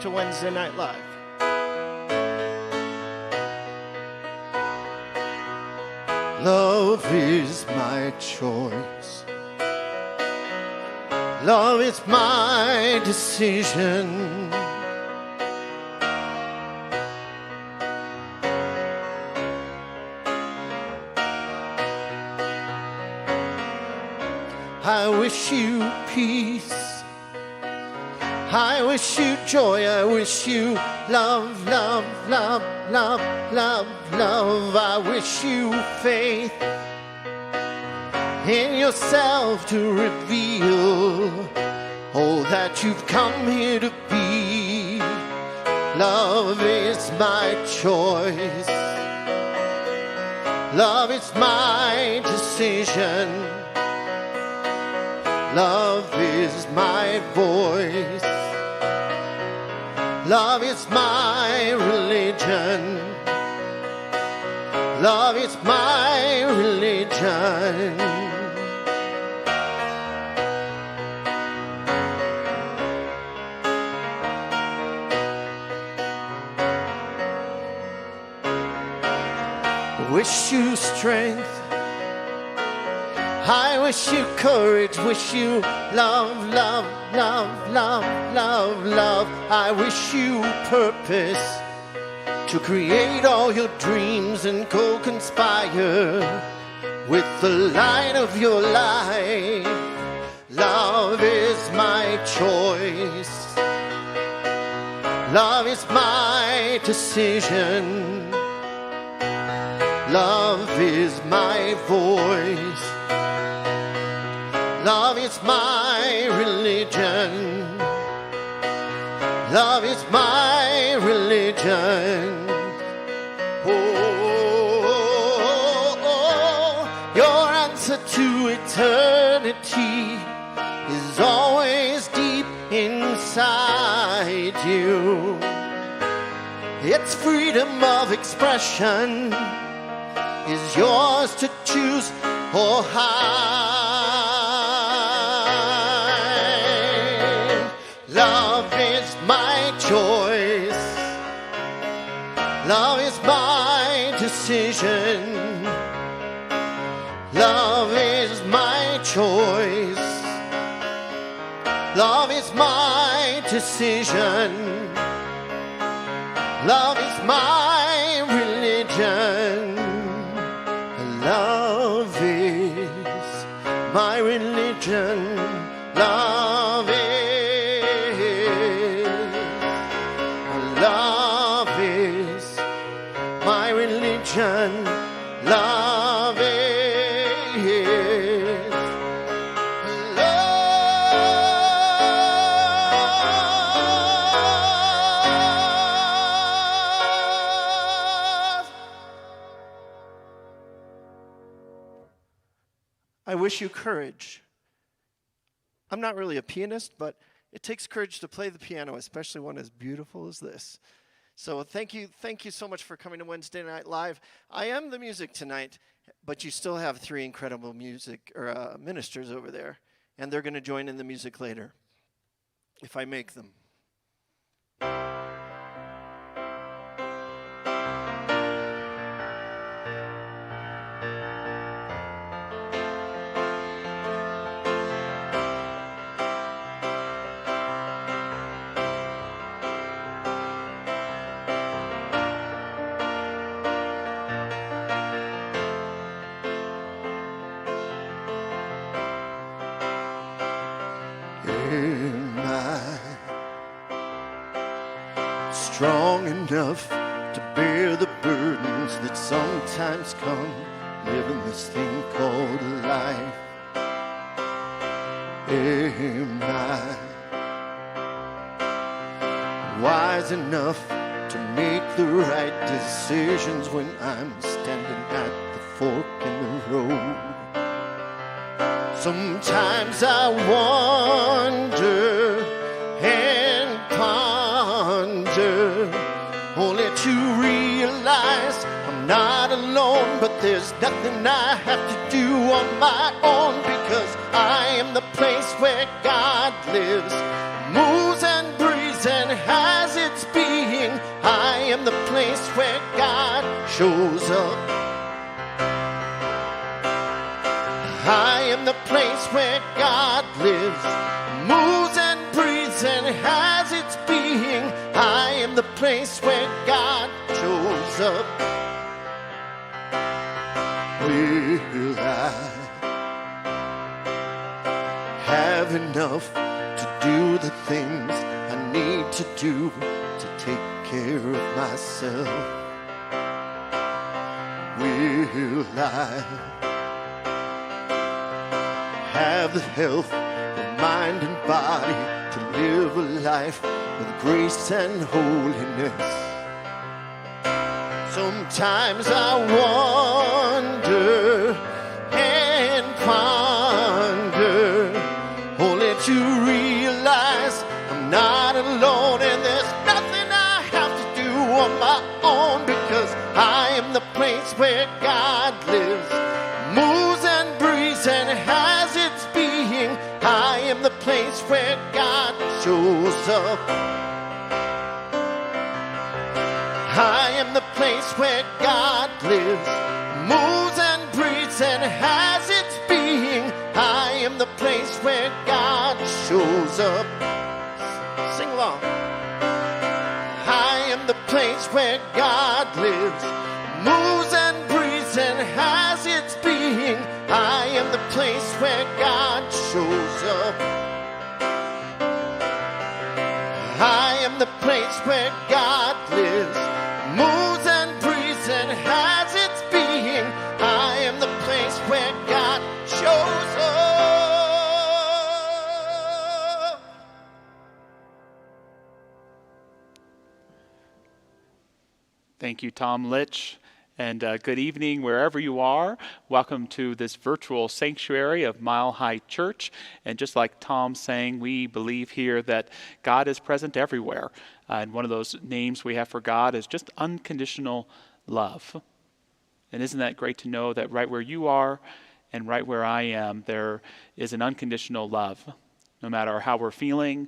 to Wednesday Night Live. Love is my choice. Love is my decision. I wish you peace. I wish you joy. I wish you love, love, love, love, love, love. I wish you faith in yourself to reveal all that you've come here to be. Love is my choice. Love is my decision. Love is my voice. Love is my religion. Love is my religion. Wish you strength. I wish you courage, wish you love, love, love, love, love, love. I wish you purpose to create all your dreams and co-conspire with the light of your life. Love is my choice. Love is my decision. Love is my voice. Love is my religion. Love is my religion. Oh, your answer to eternity is always deep inside you. It's freedom of expression is yours to choose or hide. Love is my choice. Love is my decision. Love is my choice. Love is my decision. Love is my religion. Love is my religion. Love is my religion. Love is I wish you courage. I'm not really a pianist, but it takes courage to play the piano, especially one as beautiful as this. So thank you so much for coming to Wednesday Night Live. I am the music tonight, but you still have three incredible ministers over there, and they're going to join in the music later, if I make them. Am I strong enough to bear the burdens that sometimes come living this thing called life? Am I wise enough to make the right decisions when I'm standing at the fork in the road? Sometimes I wonder and ponder, only to realize I'm not alone. But there's nothing I have to do on my own, because I am the place where God lives, moves and breathes and has I am the place where God lives, moves and breathes and has its being. I am the place where God shows up. Will I have enough to do the things I need to do to take care of myself? Will I have the health of mind and body to live a life with grace and holiness? Sometimes I wonder and ponder, only to realize I'm not alone, and there's nothing I have to do on my own, because I am the place where God lives, moves and breathes and has its being. I am the place where God shows up. I am the place where God lives, moves and breathes and has its being. I am the place where God shows up. Sing along. I am the place where God lives, moves and breathes and has its being. I am the place where God shows up. I am the place where God lives, moves and breathes and has its being. I am the place where God shows up. Thank you, Tom Litch. And good evening, wherever you are. Welcome to this virtual sanctuary of Mile High Church. And just like Tom saying, we believe here that God is present everywhere. And one of those names we have for God is just unconditional love. And isn't that great to know that right where you are and right where I am, there is an unconditional love. No matter how we're feeling,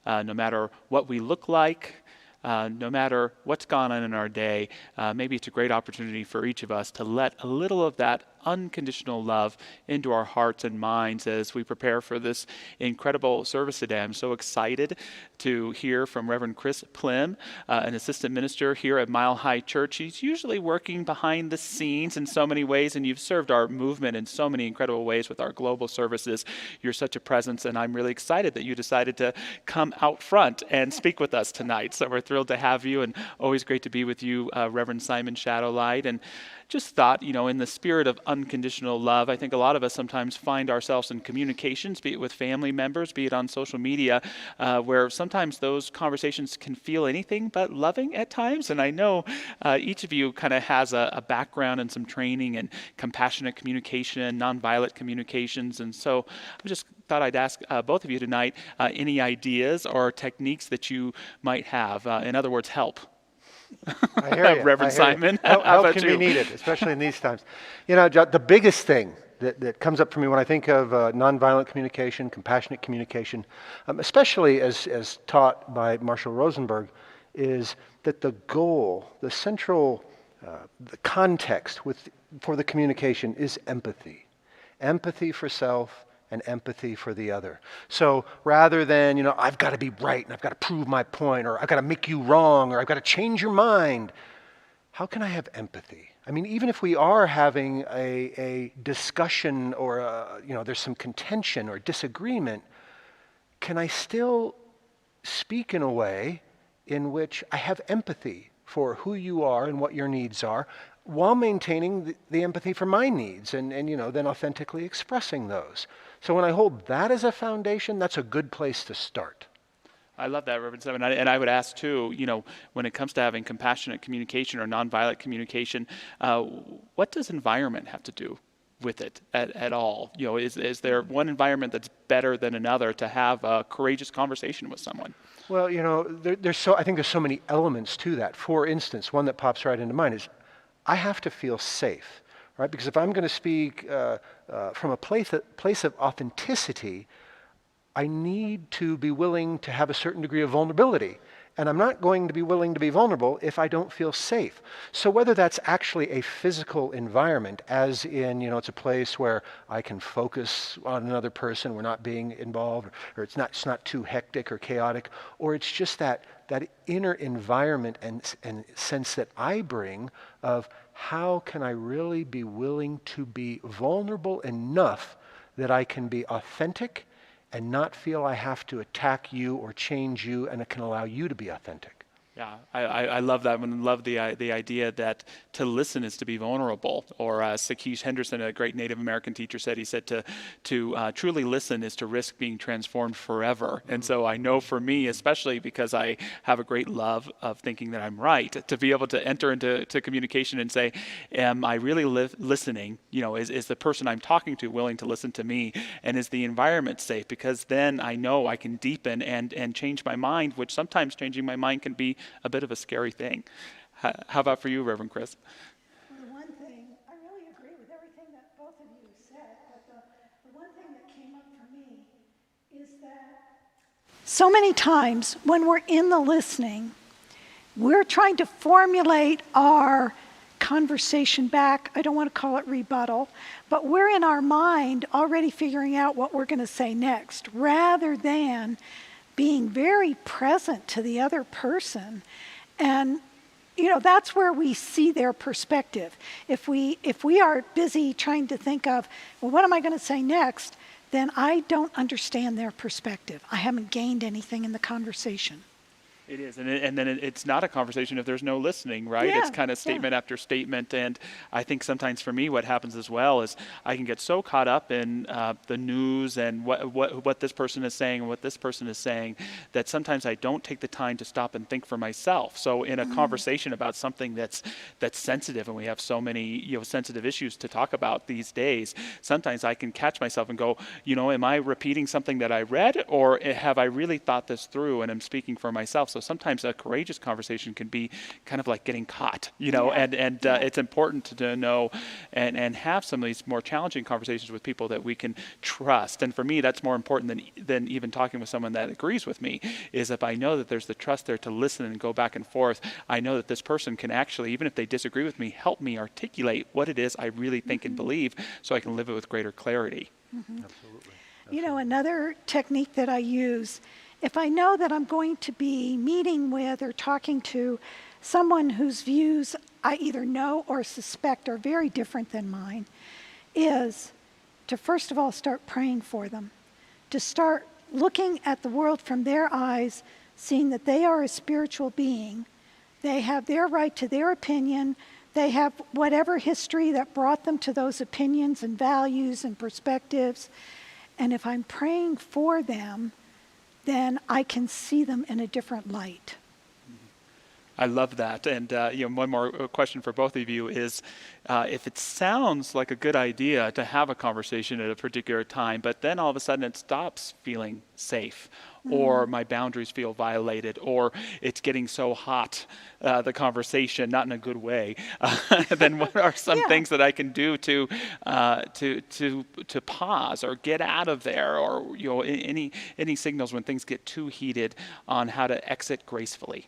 no matter what we look like, no matter what's gone on in our day, maybe it's a great opportunity for each of us to let a little of that unconditional love into our hearts and minds as we prepare for this incredible service today. I'm so excited to hear from Reverend Chris Plym, an assistant minister here at Mile High Church. He's usually working behind the scenes in so many ways, and you've served our movement in so many incredible ways with our global services. You're such a presence, and I'm really excited that you decided to come out front and speak with us tonight. So we're thrilled to have you, and always great to be with you, Reverend Simon Shadowlight. And just thought, in the spirit of unconditional love, I think a lot of us sometimes find ourselves in communications, be it with family members, be it on social media, where sometimes those conversations can feel anything but loving at times. And I know each of you kind of has a background and some training in compassionate communication, nonviolent communications. And so I just thought I'd ask both of you tonight any ideas or techniques that you might have. In other words, help. I hear you. Reverend Simon, Help how about can you? be needed, especially in these times. The biggest thing that comes up for me when I think of nonviolent communication, compassionate communication, especially as taught by Marshall Rosenberg, is that the goal, the central, the context for the communication is empathy. Empathy for self and empathy for the other. So rather than, I've got to be right and I've got to prove my point, or I've got to make you wrong, or I've got to change your mind, how can I have empathy? I mean, even if we are having a discussion or, there's some contention or disagreement, can I still speak in a way in which I have empathy for who you are and what your needs are, while maintaining the empathy for my needs and then authentically expressing those. So when I hold that as a foundation, that's a good place to start. I love that, Reverend Simon. And I would ask too, when it comes to having compassionate communication or nonviolent communication, what does environment have to do with it at all? Is there one environment that's better than another to have a courageous conversation with someone? Well, I think there's so many elements to that. For instance, one that pops right into mind is I have to feel safe, right? Because if I'm going to speak from a place of authenticity, I need to be willing to have a certain degree of vulnerability. and I'm not going to be willing to be vulnerable if I don't feel safe. So whether that's actually a physical environment, as in, it's a place where I can focus on another person, we're not being involved, or it's not too hectic or chaotic, or it's just that inner environment and sense that I bring of how can I really be willing to be vulnerable enough that I can be authentic and not feel I have to attack you or change you, and it can allow you to be authentic. Yeah, I love that one. I love the idea that to listen is to be vulnerable. Or Sakeesh Henderson, a great Native American teacher, said to truly listen is to risk being transformed forever. And so I know for me, especially because I have a great love of thinking that I'm right, to be able to enter into communication and say, am I really listening? Is the person I'm talking to willing to listen to me? And is the environment safe? Because then I know I can deepen and change my mind, which sometimes changing my mind can be a bit of a scary thing. How about for you, Reverend Chris? Well, the one thing, I really agree with everything that both of you said, but the one thing that came up for me is that so many times when we're in the listening, we're trying to formulate our conversation back. I don't want to call it rebuttal, but we're in our mind already figuring out what we're going to say next, rather than being very present to the other person. And that's where we see their perspective. If we are busy trying to think of, well, what am I going to say next, then I don't understand their perspective. I haven't gained anything in the conversation. It is, and then it's not a conversation if there's no listening, right? Yeah, It's kind of statement after statement, and I think sometimes for me what happens as well is I can get so caught up in the news and what this person is saying and what this person is saying that sometimes I don't take the time to stop and think for myself. So in a conversation about something that's sensitive, and we have so many sensitive issues to talk about these days, sometimes I can catch myself and go, am I repeating something that I read, or have I really thought this through and I'm speaking for myself? So sometimes a courageous conversation can be kind of like getting caught, and it's important to know and have some of these more challenging conversations with people that we can trust. And for me, that's more important than even talking with someone that agrees with me, is if I know that there's the trust there to listen and go back and forth, I know that this person can actually, even if they disagree with me, help me articulate what it is I really think and believe so I can live it with greater clarity. Absolutely. Another technique that I use, if I know that I'm going to be meeting with or talking to someone whose views I either know or suspect are very different than mine, is to first of all start praying for them, to start looking at the world from their eyes, seeing that they are a spiritual being. They have their right to their opinion. They have whatever history that brought them to those opinions and values and perspectives. And if I'm praying for them, then I can see them in a different light. I love that. And one more question for both of you is, if it sounds like a good idea to have a conversation at a particular time, but then all of a sudden it stops feeling safe, or my boundaries feel violated, or it's getting so hot, the conversation, not in a good way, then what are some things that I can do to pause or get out of there, or any signals when things get too heated on how to exit gracefully?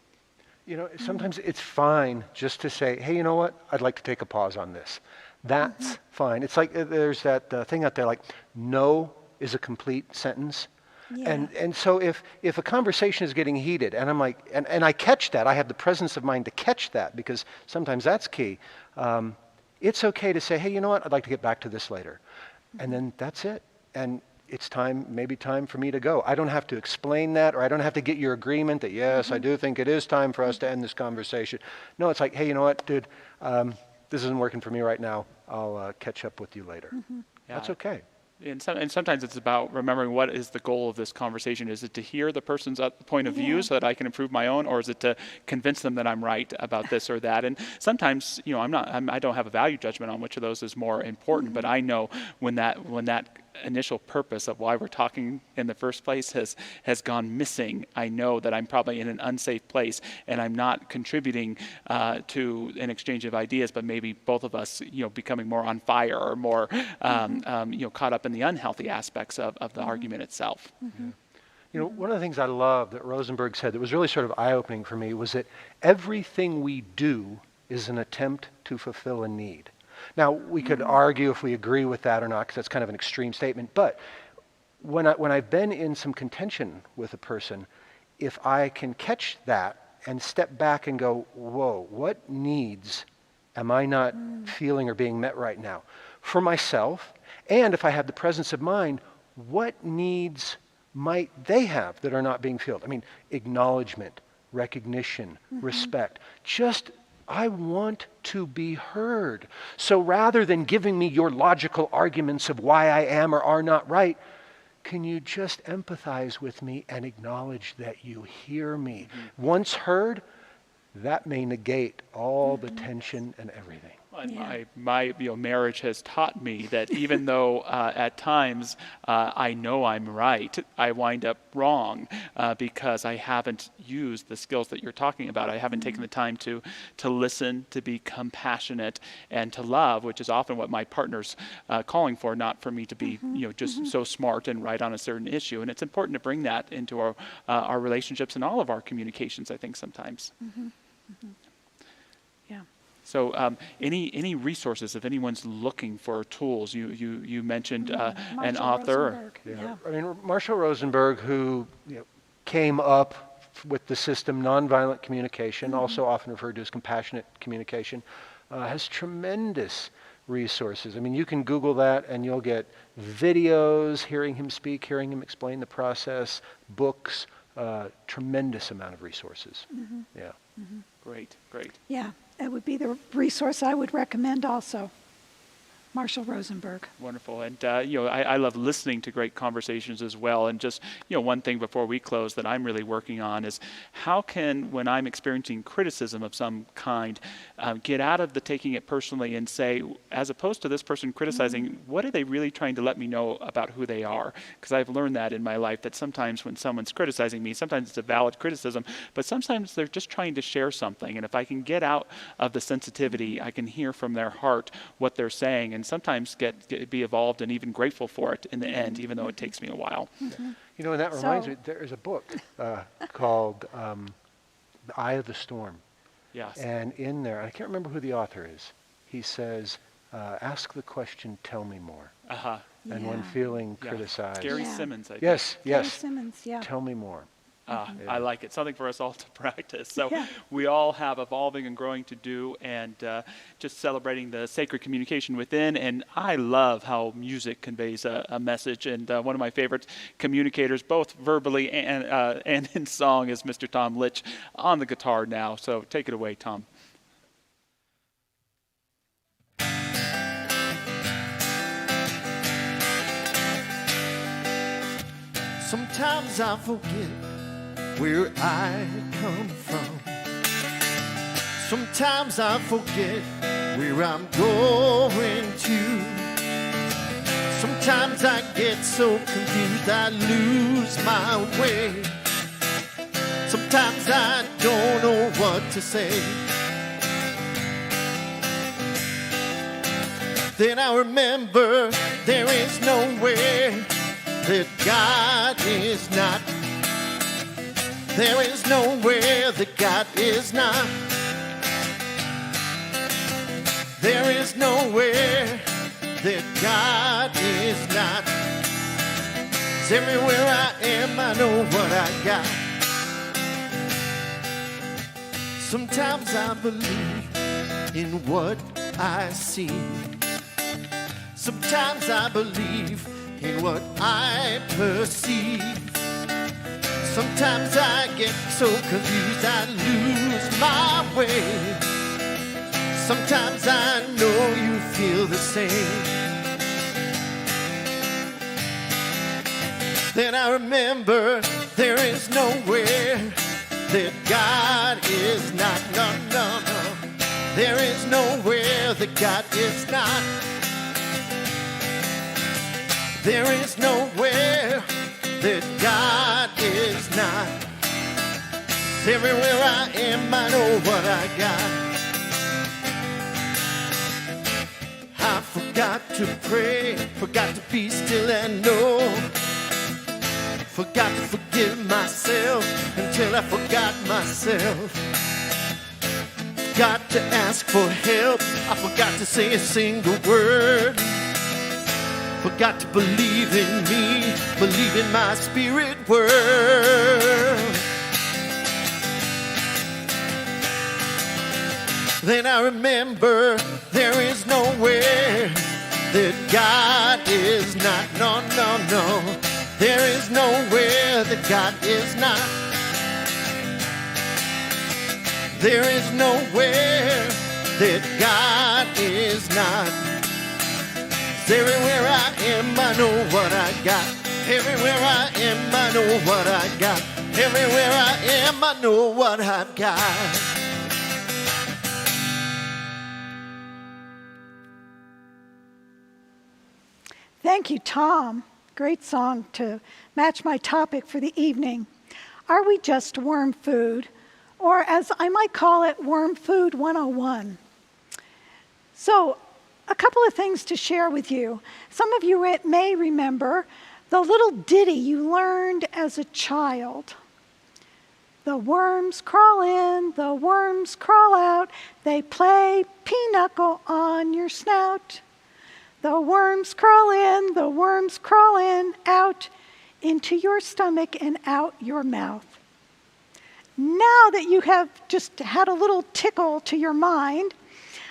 Sometimes it's fine just to say, hey, you know what? I'd like to take a pause on this. That's fine. It's like there's that thing out there like, no is a complete sentence. Yeah. And so if a conversation is getting heated and I'm like, and I catch that, I have the presence of mind to catch that because sometimes that's key. It's okay to say, hey, you know what? I'd like to get back to this later. And then that's it. And it's maybe time for me to go. I don't have to explain that, or I don't have to get your agreement that, yes, I do think it is time for us to end this conversation. No, it's like, hey, you know what, dude, this isn't working for me right now. I'll catch up with you later. Yeah. That's okay. And sometimes it's about remembering what is the goal of this conversation. Is it to hear the person's point of view so that I can improve my own, or is it to convince them that I'm right about this or that? And sometimes, I don't have a value judgment on which of those is more important, but I know when that initial purpose of why we're talking in the first place has gone missing, I know that I'm probably in an unsafe place and I'm not contributing to an exchange of ideas, but maybe both of us, becoming more on fire or more, caught up in the unhealthy aspects of the argument itself. You know, one of the things I love that Rosenberg said that was really sort of eye-opening for me was that everything we do is an attempt to fulfill a need. Now, we could argue if we agree with that or not, because that's kind of an extreme statement, but when I've been in some contention with a person, if I can catch that and step back and go, whoa, what needs am I not feeling or being met right now? For myself, and if I have the presence of mind, what needs might they have that are not being filled? I mean, acknowledgement, recognition, respect. Just, I want to be heard. So rather than giving me your logical arguments of why I am or are not right, can you just empathize with me and acknowledge that you hear me? Once heard, that may negate all the tension and everything. And my marriage has taught me that even though at times I know I'm right, I wind up wrong because I haven't used the skills that you're talking about. I haven't taken the time to listen, to be compassionate, and to love, which is often what my partner's calling for, not for me to be just so smart and right on a certain issue. And it's important to bring that into our relationships and all of our communications, I think, sometimes. Yeah. So any resources if anyone's looking for tools? You mentioned an Marshall author. Rosenberg, yeah. I mean, Marshall Rosenberg, who came up with the system nonviolent communication, also often referred to as compassionate communication, has tremendous resources. I mean, you can Google that and you'll get videos, hearing him speak, hearing him explain the process, books, tremendous amount of resources. Yeah. Great. Yeah, it would be the resource I would recommend also. Marshall Rosenberg. Wonderful. And, I love listening to great conversations as well. And just, one thing before we close that I'm really working on is how can, when I'm experiencing criticism of some kind, get out of the taking it personally and say, as opposed to this person criticizing, what are they really trying to let me know about who they are? Because I've learned that in my life, that sometimes when someone's criticizing me, sometimes it's a valid criticism, but sometimes they're just trying to share something. And if I can get out of the sensitivity, I can hear from their heart what they're saying, and sometimes be evolved and even grateful for it in the end, even though it takes me a while. You know, and that reminds me, there is a book called The Eye of the Storm. Yes. And in there, I can't remember who the author is, he says, ask the question, tell me more. And when feeling criticized. Gary Simmons, I think. Yes. Gary Simmons, yeah. Tell me more. I like it. Something for us all to practice. So we all have evolving and growing to do, and just celebrating the sacred communication within. And I love how music conveys a message. And one of my favorite communicators, both verbally and in song, is Mr. Tom Litch on the guitar now. So take it away, Tom. Sometimes I forget where I come from. Sometimes I forget where I'm going to. Sometimes I get so confused I lose my way. Sometimes I don't know what to say. Then I remember there is nowhere that God is not. There is nowhere that God is not. There is nowhere that God is not. 'Cause everywhere I am, I know what I got. Sometimes I believe in what I see. Sometimes I believe in what I perceive. Sometimes I get so confused I lose my way. Sometimes I know you feel the same. Then I remember there is nowhere that God is not. No, no, no. There is nowhere that God is not. There is nowhere that God is not. Everywhere I am, I know what I got. I forgot to pray, forgot to be still and know. forgot to forgive myself until I forgot myself. Got to ask for help. I forgot to say a single word. Forgot to believe in me, believe in my spirit world. Then I remember there is nowhere that God is not. No, no, no. There is nowhere that God is not. There is nowhere that God is not. 'Cause everywhere I am, I know what I got. Everywhere I am, I know what I got. Everywhere I am, I know what I've got. Thank you, Tom. Great song to match my topic for the evening. Are we just worm food? Or as I might call it, Worm Food 101. So, a couple of things to share with you. Some of you may remember the little ditty you learned as a child. The worms crawl in, the worms crawl out, they play pinochle on your snout. The worms crawl in, the worms crawl in, out into your stomach and out your mouth. Now that you have just had a little tickle to your mind,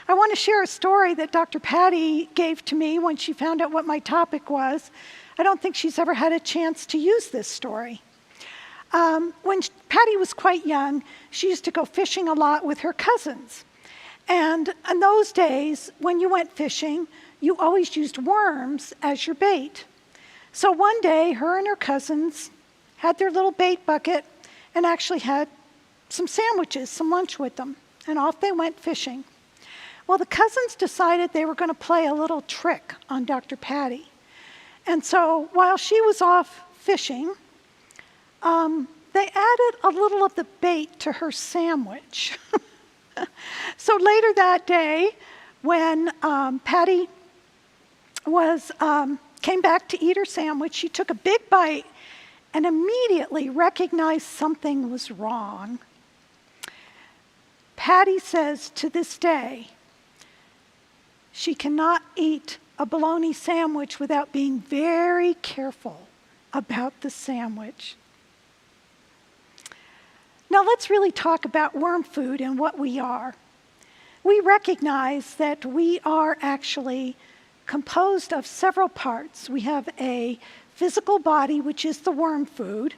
I want to share a story that Dr. Patty gave to me when she found out what my topic was. I don't think she's ever had a chance to use this story. When Patty was quite young, she used to go fishing a lot with her cousins. And in those days, when you went fishing, you always used worms as your bait. So one day, her and her cousins had their little bait bucket and actually had some sandwiches, some lunch with them. And off they went fishing. Well, the cousins decided they were going to play a little trick on Dr. Patty. And so while she was off fishing, they added a little of the bait to her sandwich. So later that day, when Patty came back to eat her sandwich, she took a big bite and immediately recognized something was wrong. Patty says to this day, she cannot eat a bologna sandwich without being very careful about the sandwich. Now let's really talk about worm food and what we are. We recognize that we are actually composed of several parts. We have a physical body, which is the worm food,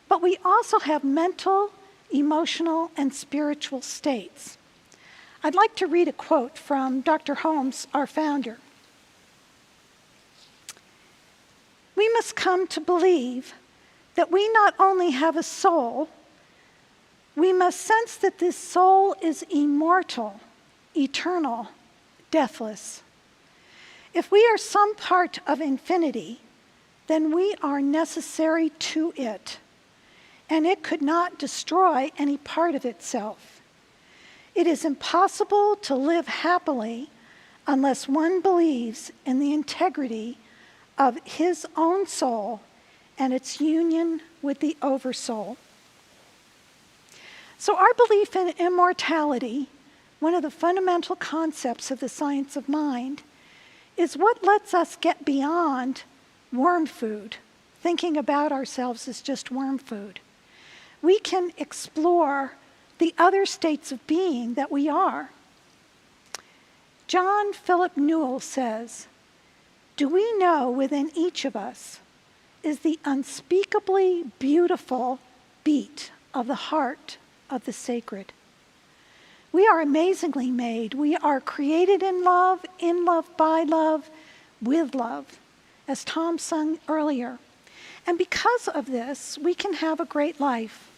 but we also have mental, emotional, and spiritual states. I'd like to read a quote from Dr. Holmes, our founder. We must come to believe that we not only have a soul, we must sense that this soul is immortal, eternal, deathless. If we are some part of infinity, then we are necessary to it, and it could not destroy any part of itself. It is impossible to live happily unless one believes in the integrity of his own soul and its union with the oversoul. So our belief in immortality, one of the fundamental concepts of the science of mind, is what lets us get beyond worm food, thinking about ourselves as just worm food. We can explore the other states of being that we are. John Philip Newell says, "Do we know within each of us is the unspeakably beautiful beat of the heart of the sacred. We are amazingly made. We are created in love, by love, with love, as Tom sung earlier. And because of this, we can have a great life."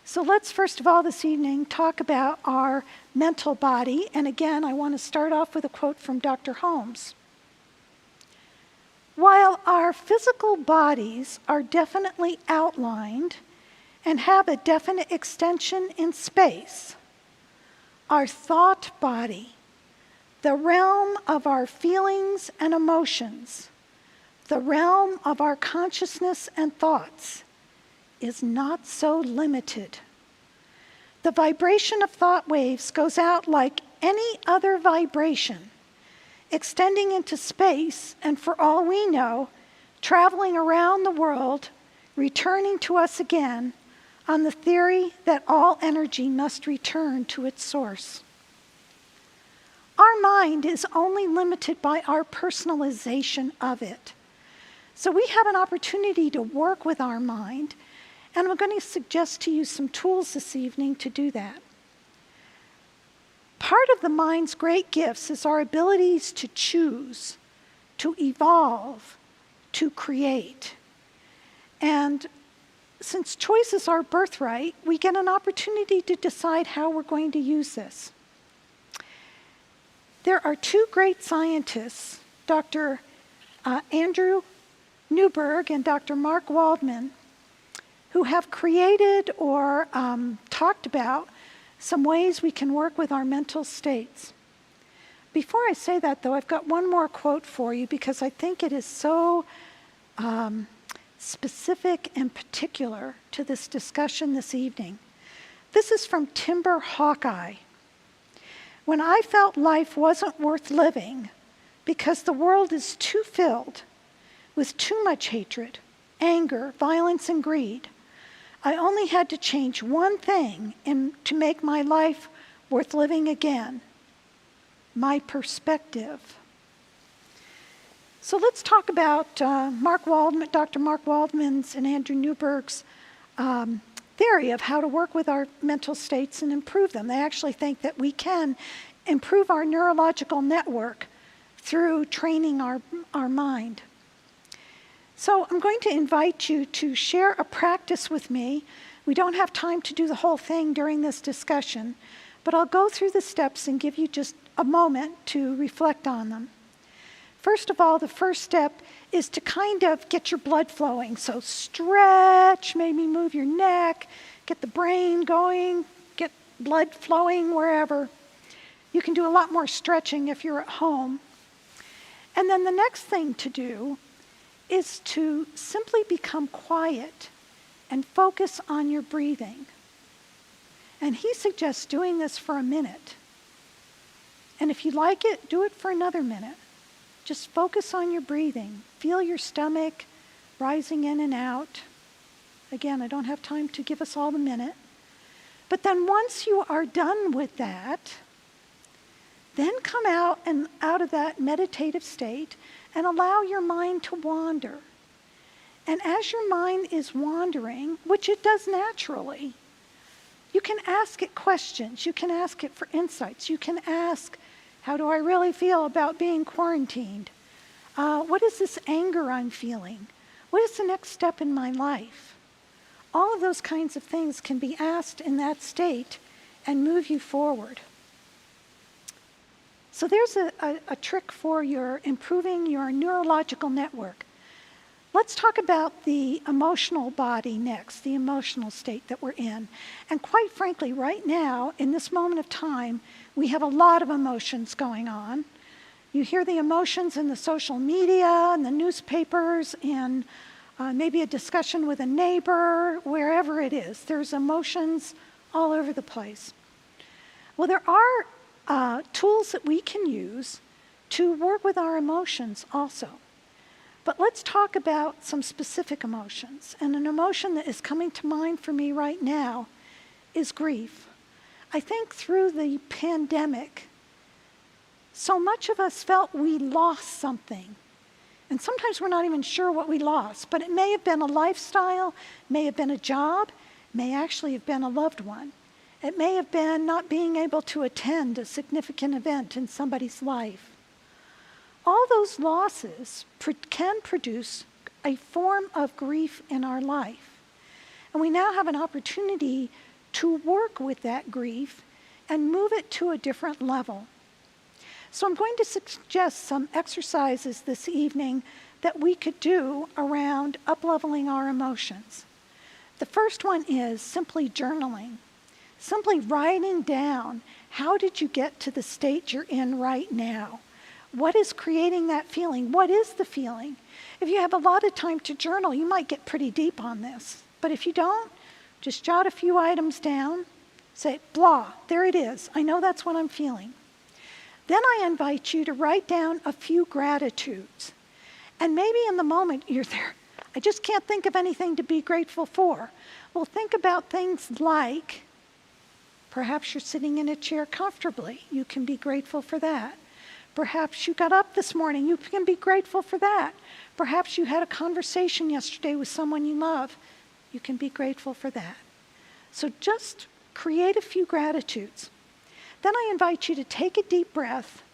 So let's first of all this evening talk about our mental body. And again, I want to start off with a quote from Dr. Holmes. While our physical bodies are definitely outlined and have a definite extension in space, our thought body, the realm of our feelings and emotions, the realm of our consciousness and thoughts is not so limited. The vibration of thought waves goes out like any other vibration, extending into space, and for all we know, traveling around the world, returning to us again on the theory that all energy must return to its source. Our mind is only limited by our personalization of it. So we have an opportunity to work with our mind, and I'm going to suggest to you some tools this evening to do that. Part of the mind's great gifts is our abilities to choose, to evolve, to create. And since choice is our birthright, we get an opportunity to decide how we're going to use this. There are two great scientists, Dr. Andrew Newberg and Dr. Mark Waldman, who have created or talked about some ways we can work with our mental states. Before I say that, though, I've got one more quote for you because I think it is so specific and particular to this discussion this evening. This is from Timber Hawkeye. When I felt life wasn't worth living because the world is too filled with too much hatred, anger, violence, and greed, I only had to change one thing to make my life worth living again: my perspective. So let's talk about Dr. Mark Waldman's and Andrew Newberg's theory of how to work with our mental states and improve them. They actually think that we can improve our neurological network through training our mind. So I'm going to invite you to share a practice with me. We don't have time to do the whole thing during this discussion, but I'll go through the steps and give you just a moment to reflect on them. First of all, the first step is to kind of get your blood flowing. So stretch, maybe move your neck, get the brain going, get blood flowing wherever. You can do a lot more stretching if you're at home. And then the next thing to do is to simply become quiet and focus on your breathing. And he suggests doing this for a minute. And if you like it, do it for another minute. Just focus on your breathing. Feel your stomach rising in and out. Again, I don't have time to give us all the minute. But then once you are done with that, then come out of that meditative state and allow your mind to wander. And as your mind is wandering, which it does naturally, you can ask it questions. You can ask it for insights. You can ask, how do I really feel about being quarantined? What is this anger I'm feeling? What is the next step in my life? All of those kinds of things can be asked in that state and move you forward. So there's a trick for improving your neurological network. Let's talk about the emotional body next, the emotional state that we're in. And quite frankly, right now, in this moment of time, we have a lot of emotions going on. You hear the emotions in the social media and the newspapers and maybe a discussion with a neighbor, wherever it is. There's emotions all over the place. Well, there are tools that we can use to work with our emotions also. But let's talk about some specific emotions. And an emotion that is coming to mind for me right now is grief. I think through the pandemic, so much of us felt we lost something. And sometimes we're not even sure what we lost, but it may have been a lifestyle, may have been a job, may actually have been a loved one. It may have been not being able to attend a significant event in somebody's life. All those losses can produce a form of grief in our life. And we now have an opportunity to work with that grief and move it to a different level. So I'm going to suggest some exercises this evening that we could do around up-leveling our emotions. The first one is simply journaling. Simply writing down, how did you get to the state you're in right now? What is creating that feeling? What is the feeling? If you have a lot of time to journal, you might get pretty deep on this. But if you don't, just jot a few items down, say, blah, there it is. I know that's what I'm feeling. Then I invite you to write down a few gratitudes. And maybe in the moment you're there, I just can't think of anything to be grateful for. Well, think about things like, perhaps you're sitting in a chair comfortably. You can be grateful for that. Perhaps you got up this morning. You can be grateful for that. Perhaps you had a conversation yesterday with someone you love. You can be grateful for that. So just create a few gratitudes. Then I invite you to take a deep breath,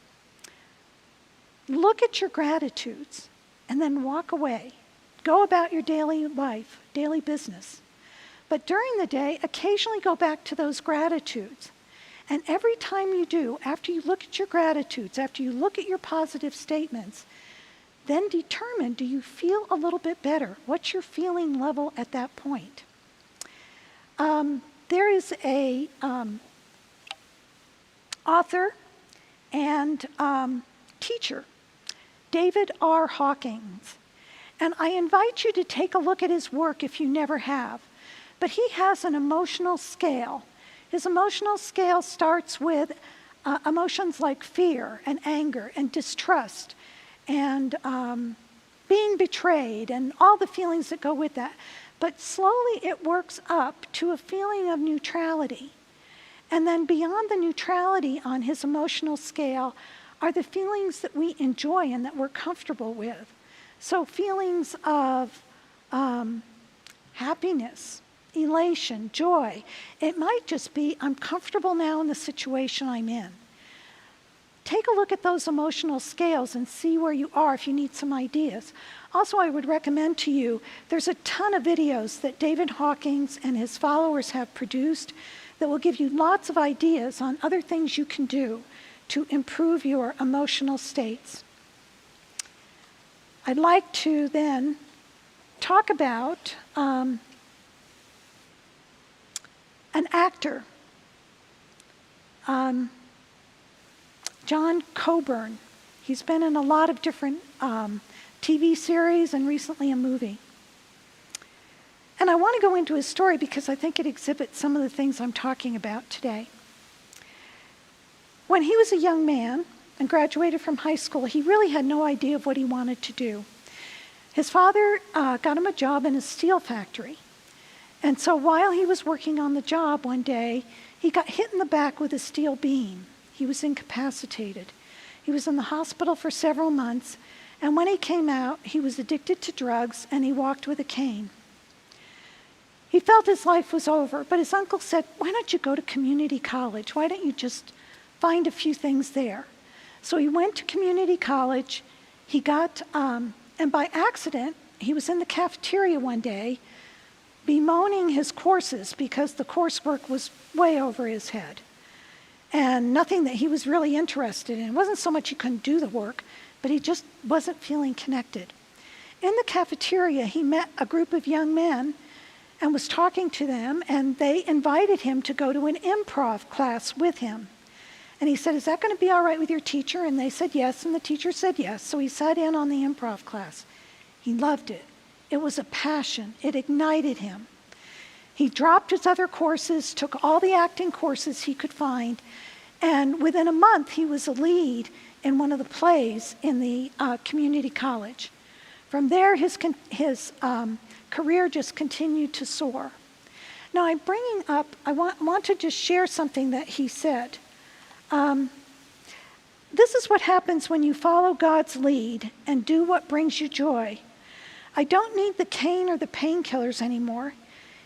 look at your gratitudes, and then walk away. Go about your daily life, daily business. But during the day, occasionally go back to those gratitudes. And every time you do, after you look at your gratitudes, after you look at your positive statements, then determine, do you feel a little bit better? What's your feeling level at that point? There is a author and teacher, David R. Hawkins. And I invite you to take a look at his work if you never have. But he has an emotional scale. His emotional scale starts with emotions like fear and anger and distrust and being betrayed and all the feelings that go with that. But slowly it works up to a feeling of neutrality. And then beyond the neutrality on his emotional scale are the feelings that we enjoy and that we're comfortable with. So feelings of happiness, elation, joy. It might just be, I'm comfortable now in the situation I'm in. Take a look at those emotional scales and see where you are if you need some ideas. Also, I would recommend to you, there's a ton of videos that David Hawkins and his followers have produced that will give you lots of ideas on other things you can do to improve your emotional states. I'd like to then talk about an actor, John Coburn. He's been in a lot of different TV series and recently a movie. And I want to go into his story because I think it exhibits some of the things I'm talking about today. When he was a young man and graduated from high school, he really had no idea of what he wanted to do. His father got him a job in a steel factory. And so while he was working on the job one day, he got hit in the back with a steel beam. He was incapacitated. He was in the hospital for several months, and when he came out, he was addicted to drugs and he walked with a cane. He felt his life was over, but his uncle said, why don't you go to community college? Why don't you just find a few things there? So he went to community college. He got, and by accident, he was in the cafeteria one day bemoaning his courses because the coursework was way over his head and nothing that he was really interested in. It wasn't so much he couldn't do the work, but he just wasn't feeling connected. In the cafeteria, he met a group of young men and was talking to them, and they invited him to go to an improv class with him. And he said, is that going to be all right with your teacher? And they said yes, and the teacher said yes. So he sat in on the improv class. He loved it. It was a passion. It ignited him. He dropped his other courses, took all the acting courses he could find, and within a month he was a lead in one of the plays in the community college. From there, his career just continued to soar. Now I'm bringing up, I want to just share something that he said. This is what happens when you follow God's lead and do what brings you joy. I don't need the cane or the painkillers anymore.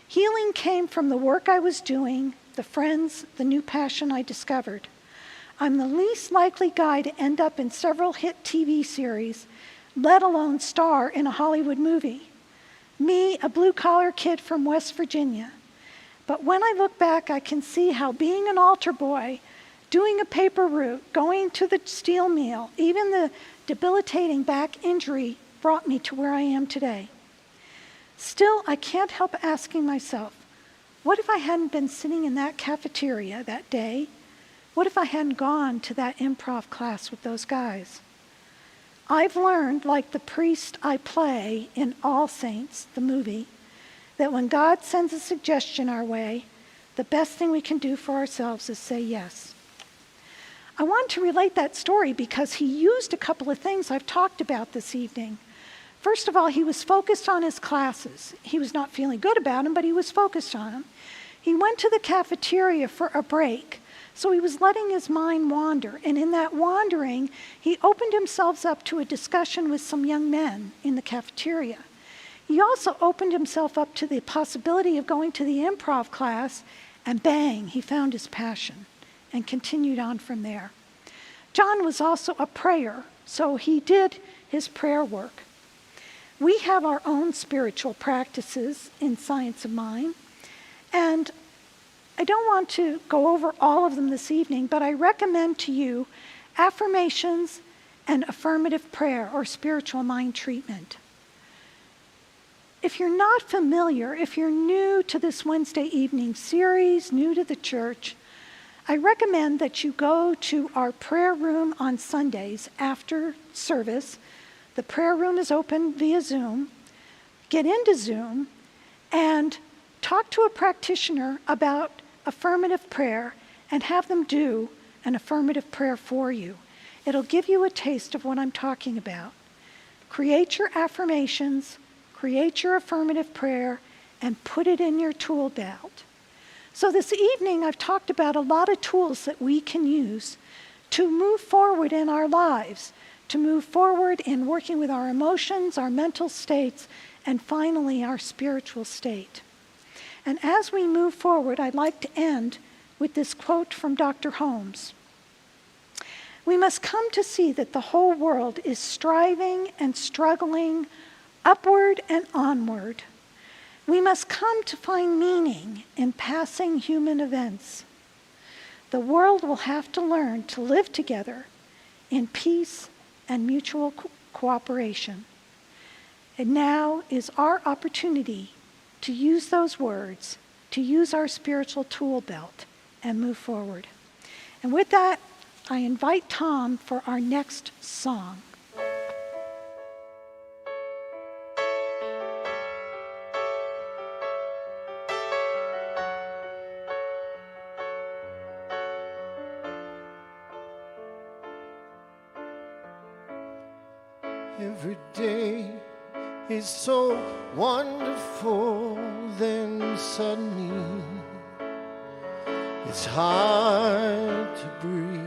Healing came from the work I was doing, the friends, the new passion I discovered. I'm the least likely guy to end up in several hit TV series, let alone star in a Hollywood movie. Me, a blue-collar kid from West Virginia. But when I look back, I can see how being an altar boy, doing a paper route, going to the steel mill, even the debilitating back injury brought me to where I am today. Still, I can't help asking myself, what if I hadn't been sitting in that cafeteria that day? What if I hadn't gone to that improv class with those guys? I've learned, like the priest I play in All Saints, the movie, that when God sends a suggestion our way, the best thing we can do for ourselves is say yes. I want to relate that story because he used a couple of things I've talked about this evening. First of all, he was focused on his classes. He was not feeling good about them, but he was focused on them. He went to the cafeteria for a break, so he was letting his mind wander. And in that wandering, he opened himself up to a discussion with some young men in the cafeteria. He also opened himself up to the possibility of going to the improv class, and bang, he found his passion and continued on from there. John was also a prayer, so he did his prayer work. We have our own spiritual practices in Science of Mind, and I don't want to go over all of them this evening, but I recommend to you affirmations and affirmative prayer or spiritual mind treatment. If you're not familiar, if you're new to this Wednesday evening series, new to the church, I recommend that you go to our prayer room on Sundays after service. The prayer room is open via Zoom. Get into Zoom and talk to a practitioner about affirmative prayer and have them do an affirmative prayer for you. It'll give you a taste of what I'm talking about. Create your affirmations, create your affirmative prayer, and put it in your tool belt. So this evening, I've talked about a lot of tools that we can use to move forward in our lives, to move forward in working with our emotions, our mental states, and finally our spiritual state. And as we move forward, I'd like to end with this quote from Dr. Holmes. We must come to see that the whole world is striving and struggling upward and onward. We must come to find meaning in passing human events. The world will have to learn to live together in peace and mutual cooperation. And now is our opportunity to use those words, to use our spiritual tool belt and move forward. And with that, I invite Tom for our next song. Every day is so wonderful, then suddenly it's hard to breathe.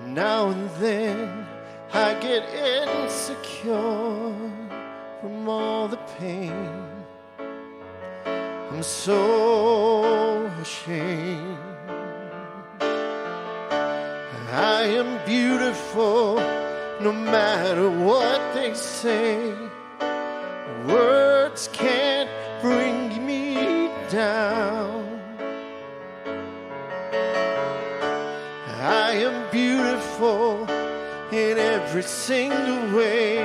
Now and then I get insecure from all the pain. I'm so ashamed. I am beautiful no matter what they say. Words can't bring me down. I am beautiful in every single way.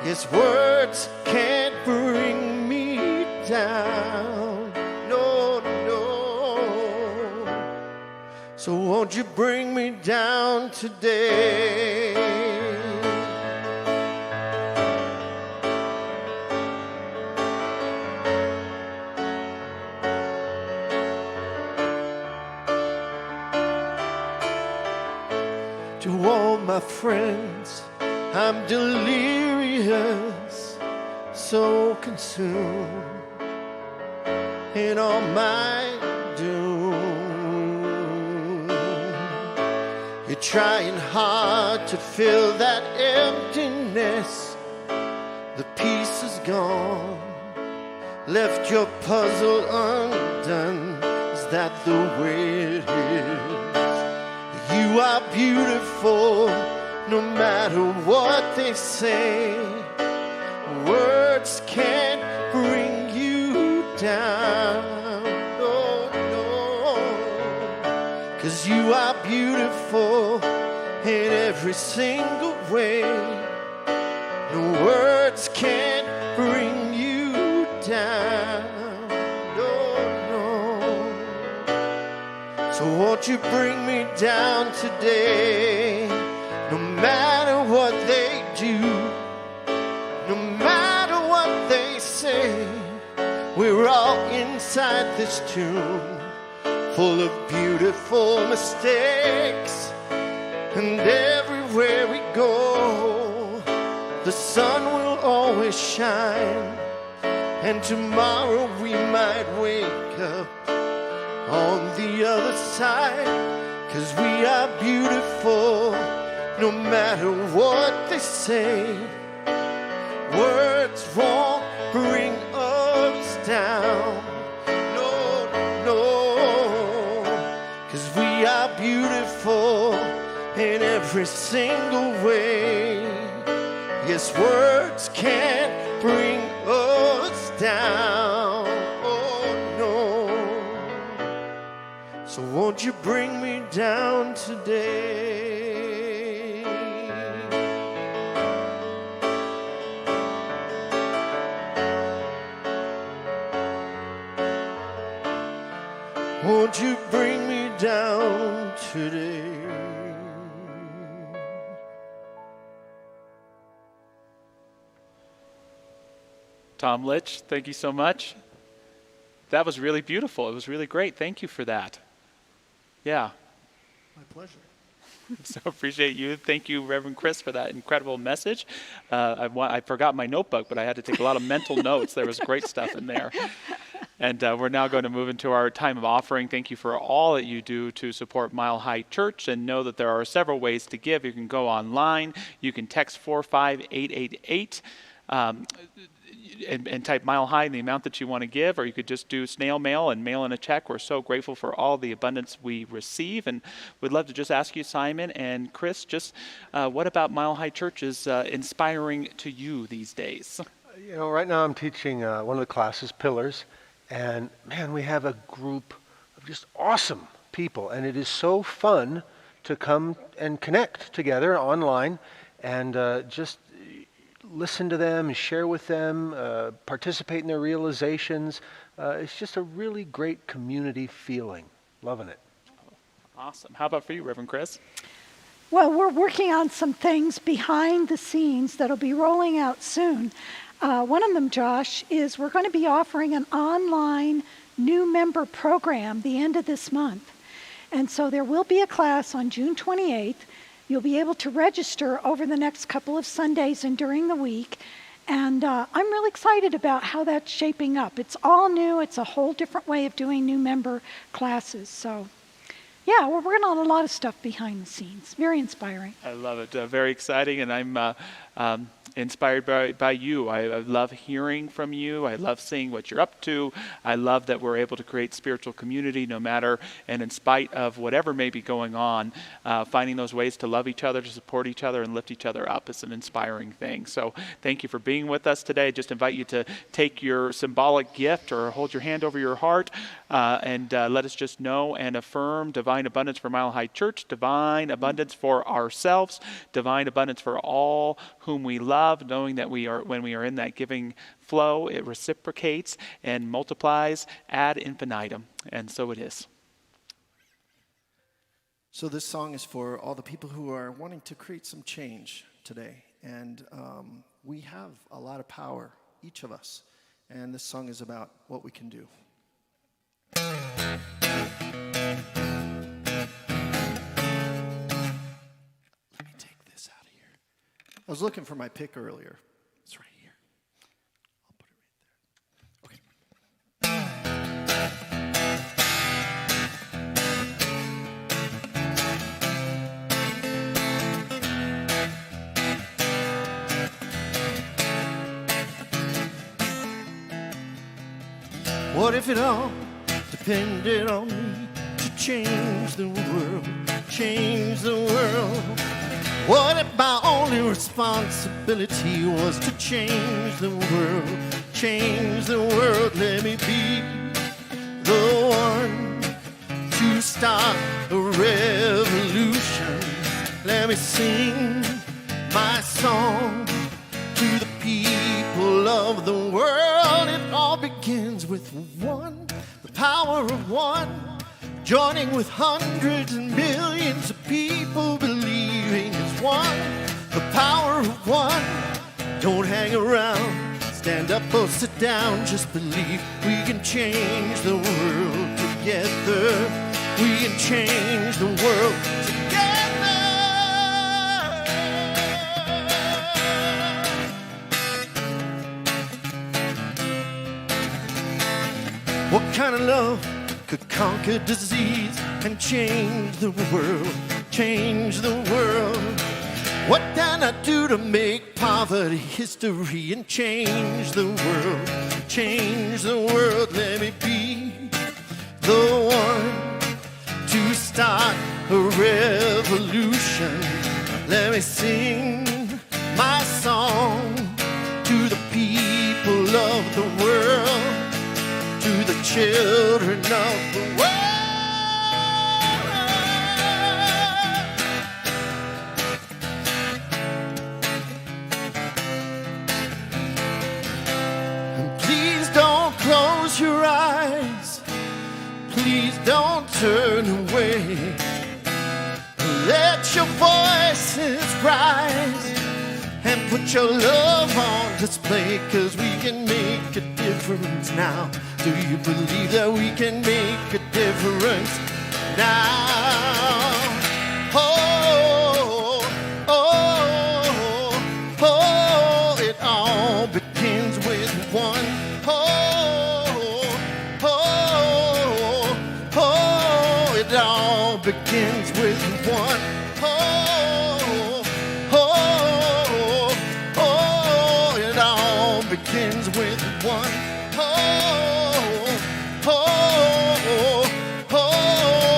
Yes, words can't bring me down. No, no. So won't you bring me down today? To all my friends, I'm delirious, so consumed in all my doom. You're trying hard to fill that emptiness. The piece is gone, left your puzzle undone. Is that the way it is? You are beautiful, no matter what they say. Words can't bring you down. No, no. 'Cause you are beautiful in every single way. No words can't bring you down. No, no. So won't won't you bring me down today? No matter what they do, no matter what they say, we're all inside this tomb, full of beautiful mistakes. And everywhere we go, the sun will always shine. And tomorrow we might wake up on the other side. 'Cause we are beautiful, no matter what they say. Words won't bring us down. No, no. 'Cause we are beautiful in every single way. Yes, words can't bring us down. Oh, no. So won't you bring me down today? Won't you bring me down today? Tom Litch, thank you so much. That was really beautiful. It was really great. Thank you for that. Yeah. My pleasure. So appreciate you. Thank you, Reverend Chris, for that incredible message. I forgot my notebook, but I had to take a lot of mental notes. There was great stuff in there. And we're now going to move into our time of offering. Thank you for all that you do to support Mile High Church, and know that there are several ways to give. You can go online. You can text 45888. And type Mile High in the amount that you want to give, or you could just do snail mail and mail in a check. We're so grateful for all the abundance we receive, and we'd love to just ask you, Simon and Chris, just what about Mile High Church is inspiring to you these days? You know, right now I'm teaching one of the classes, Pillars, and man, we have a group of just awesome people, and it is so fun to come and connect together online and just listen to them, share with them, participate in their realizations. It's just a really great community feeling. Loving it. Awesome. How about for you, Reverend Chris? Well, we're working on some things behind the scenes that'll be rolling out soon. One of them, Josh, is we're going to be offering an online new member program the end of this month. And so there will be a class on June 28th. You'll be able to register over the next couple of Sundays and during the week. And I'm really excited about how that's shaping up. It's all new. It's a whole different way of doing new member classes. So, yeah, we're working on a lot of stuff behind the scenes. Very inspiring. I love it. Very exciting. And I'm inspired by you. I love hearing from you. I love seeing what you're up to. I love that we're able to create spiritual community no matter and in spite of whatever may be going on. Finding those ways to love each other, to support each other, and lift each other up is an inspiring thing. So thank you for being with us today. I just invite you to take your symbolic gift or hold your hand over your heart and let us just know and affirm divine abundance for Mile High Church, divine abundance for ourselves, divine abundance for all whom we love, knowing that when we are in that giving flow, it reciprocates and multiplies ad infinitum. And so it is. So this song is for all the people who are wanting to create some change today. And we have a lot of power, each of us. And this song is about what we can do. Let me take this out of here. I was looking for my pick earlier. It's right here. I'll put it right there. What if it all depended on me to change the world, change the world? What if my only responsibility was to change the world, change the world? Let me be the one to start a revolution. Let me sing my song to the people of the world. It all begins with one, the power of one. joining with hundreds and millions of people believing it's one, the power of one. Don't hang around, stand up or sit down, just believe we can change the world together. We can change the world together. What kind of love could conquer disease and change the world? Change the world. What can I do to make poverty history and change the world? Change the world. Let me be the one to start a revolution. Let me sing my song to the people of the world, to the children of the world. And please don't close your eyes. Please don't turn away. Let your voices rise and put your love on display, 'cause we can make a difference now. Do you believe that we can make a difference now? Oh, oh, oh, it all begins with one. Oh, oh, oh, it all begins with one. Oh, oh, oh, it all begins with one.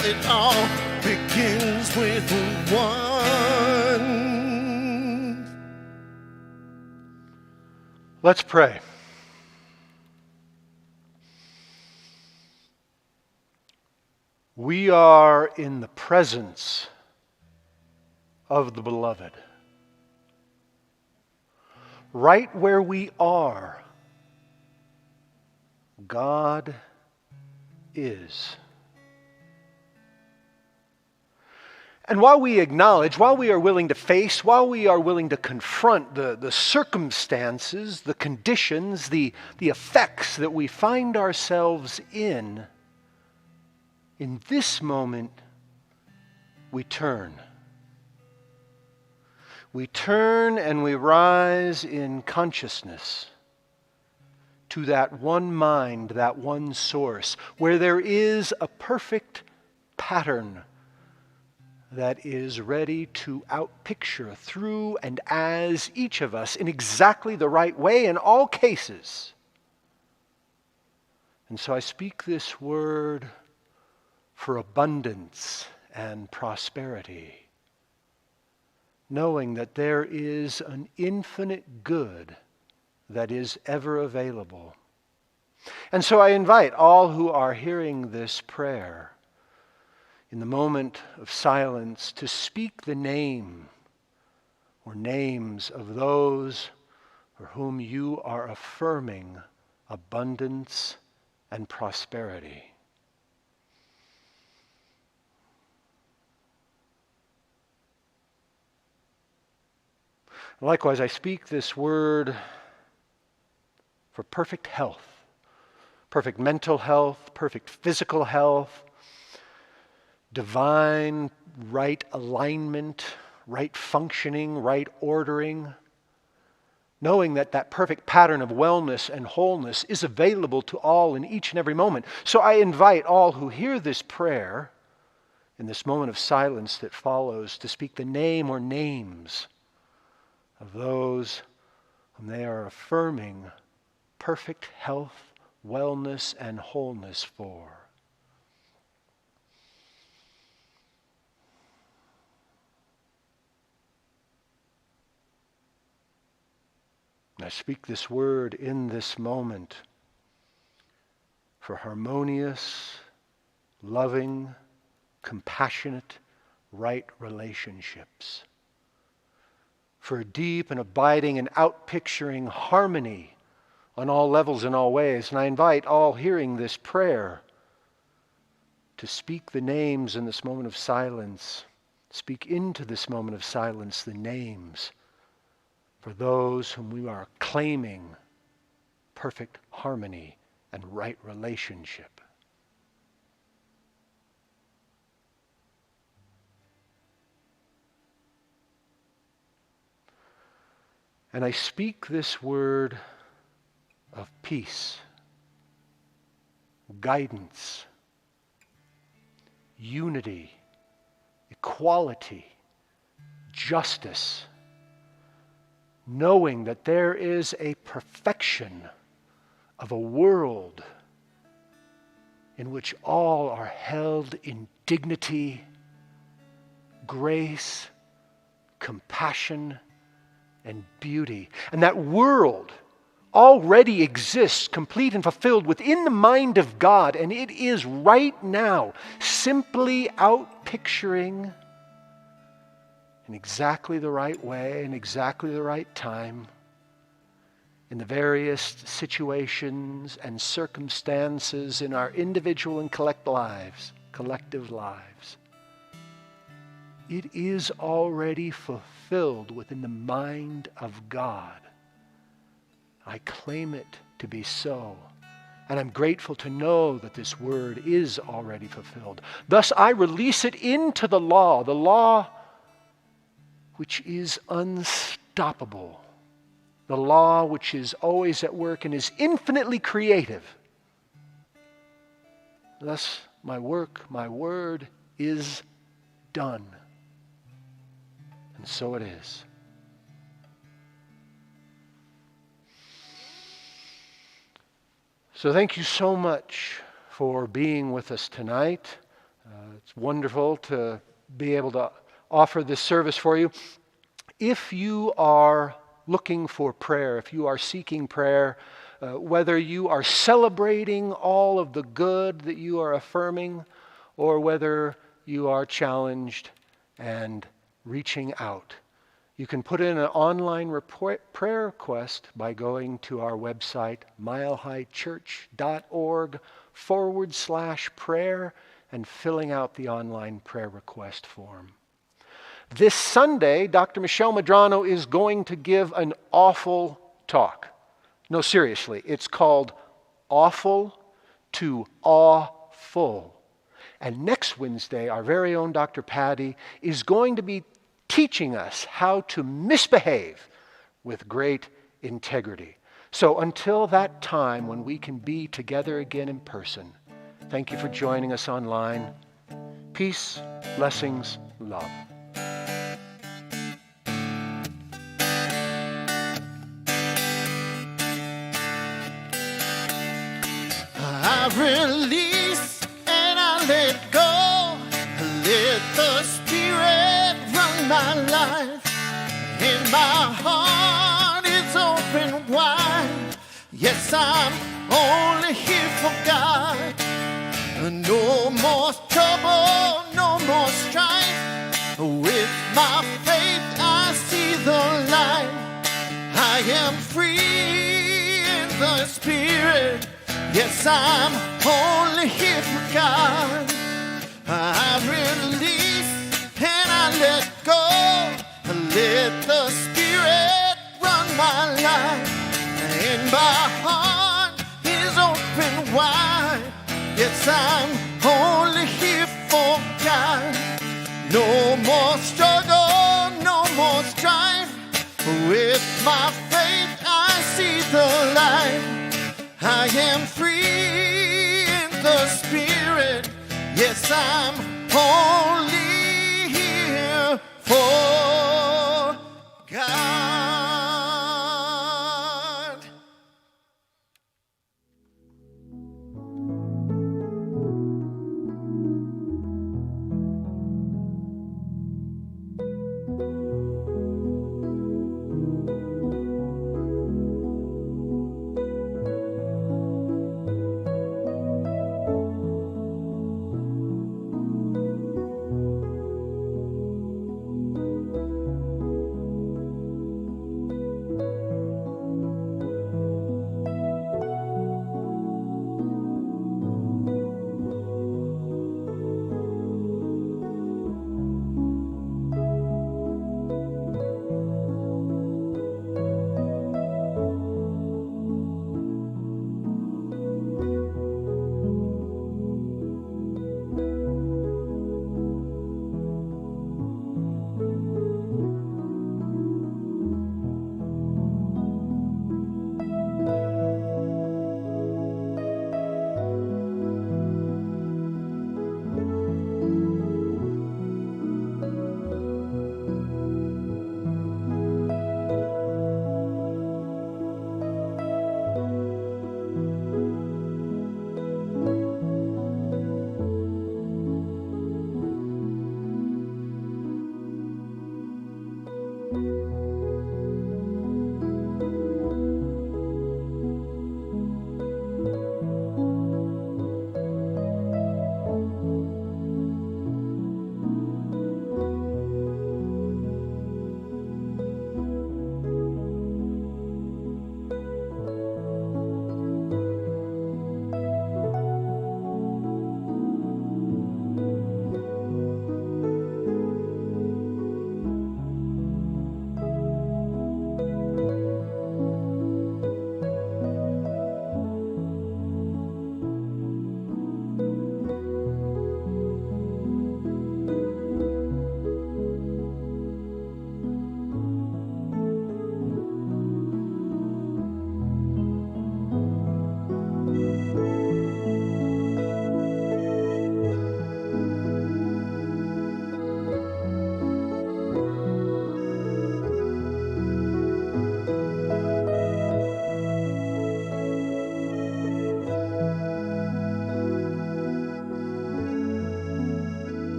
It all begins with one. Let's pray. We are in the presence of the Beloved. Right where we are, God is. And while we acknowledge, while we are willing to face, while we are willing to confront the circumstances, the conditions, the effects that we find ourselves in this moment, we turn. We turn and we rise in consciousness to that one mind, that one source, where there is a perfect pattern that is ready to outpicture through and as each of us in exactly the right way in all cases. And so I speak this word for abundance and prosperity, knowing that there is an infinite good that is ever available. And so I invite all who are hearing this prayer in the moment of silence to speak the name or names of those for whom you are affirming abundance and prosperity. Likewise, I speak this word for perfect health, perfect mental health, perfect physical health, divine right alignment, right functioning, right ordering, knowing that that perfect pattern of wellness and wholeness is available to all in each and every moment. So I invite all who hear this prayer in this moment of silence that follows to speak the name or names of those whom they are affirming perfect health, wellness, and wholeness for. I speak this word in this moment for harmonious, loving, compassionate, right relationships, for deep and abiding and outpicturing harmony on all levels and all ways. And I invite all hearing this prayer to speak the names in this moment of silence. Speak into this moment of silence the names for those whom we are claiming perfect harmony and right relationship. And I speak this word of peace, guidance, unity, equality, justice, knowing that there is a perfection of a world in which all are held in dignity, grace, compassion, and beauty. And that world already exists complete and fulfilled within the mind of God, and it is right now simply outpicturing in exactly the right way, in exactly the right time, in the various situations and circumstances in our individual and collective lives. It is already fulfilled within the mind of God. I claim it to be so. And I'm grateful to know that this word is already fulfilled. Thus I release it into the law which is unstoppable, the law which is always at work and is infinitely creative. Thus my work, my word is done. And so it is. So thank you so much for being with us tonight. It's wonderful to be able to offer this service for you. If you are looking for prayer, if you are seeking prayer, whether you are celebrating all of the good that you are affirming, or whether you are challenged and reaching out, you can put in an online prayer request by going to our website, milehighchurch.org/prayer, and filling out the online prayer request form. This Sunday, Dr. Michelle Medrano is going to give an awful talk. No, seriously, it's called Awful to Awful. And next Wednesday, our very own Dr. Patty is going to be teaching us how to misbehave with great integrity. So until that time when we can be together again in person, thank you for joining us online. Peace, blessings, love. I release and I let go. Let the Spirit run my life. And my heart is open wide. Yes, I'm only here for God. No more trouble, no more strife. With my faith I see the light. I am free in the Spirit. Yes, I'm only here for God. I release and I let go. Let the Spirit run my life. And my heart is open wide. Yes, I'm only here for God. No more struggle, no more strife. With my faith I see the light. I am free in the Spirit. Yes, I'm holy.